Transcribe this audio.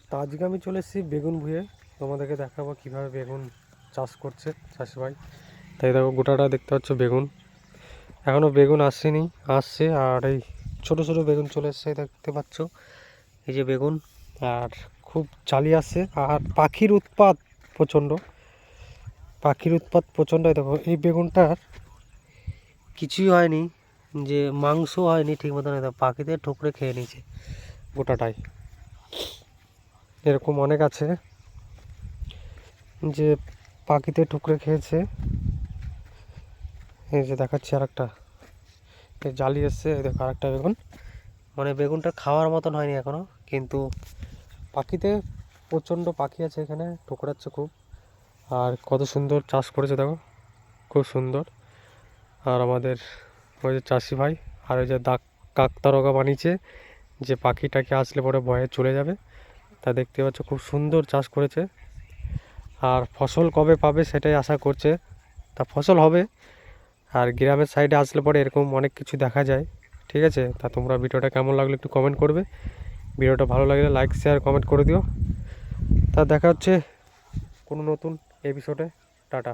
তো আজকে আমি চলে এসেছি বেগুন ভুঁয়ে, তোমাদেরকে দেখাবো কীভাবে বেগুন চাষ করছে চাষি ভাই। তাই দেখো গোটাটা দেখতে পাচ্ছ বেগুন, এখনও বেগুন আসেনি, আসছে। আর এই ছোটো ছোটো বেগুন চলে এসছে দেখতে পাচ্ছ, এই যে বেগুন। আর খুব চালিয়ে আসছে, আর পাখির উৎপাত প্রচণ্ড, দেখো এই বেগুনটার কিছুই হয়নি, যে মাংস হয়নি ঠিক মতন, পাখিতে ঠুকরে খেয়ে নিয়েছে গোটাটাই। এরকম অনেক আছে যে পাখিতে ঠুকরে খেয়েছে। এই যে দেখাচ্ছি আর একটা জালি এসছে, এই দেখো আর একটা বেগুন, মানে বেগুনটা খাওয়ার মতন হয়নি এখনো, কিন্তু পাখিতে প্রচণ্ড পাখি আছে এখানে, ঠুকরাচ্ছে খুব। আর কত সুন্দর চাষ করেছে দেখো, খুব সুন্দর। আর আমাদের ওই যে চাষি ভাই, আর ওই যে কাকতারকা বানিয়েছে, যে পাখিটাকে আসলে পরে ভয়ে চলে যাবে, তা দেখতে পাচ্ছ খুব সুন্দর চাষ করেছে। আর ফসল কবে পাবে সেটাই আশা করছে, তা ফসল হবে। আর গ্রামের সাইডে আসলে পরে এরকম অনেক কিছু দেখা যায়। ঠিক আছে, তা তোমরা ভিডিওটা কেমন লাগলো একটু কমেন্ট করবে, ভিডিওটা ভালো লাগলে লাইক শেয়ার কমেন্ট করে দিও। তা দেখা হচ্ছে কোনো নতুন এপিসোডে। টাটা।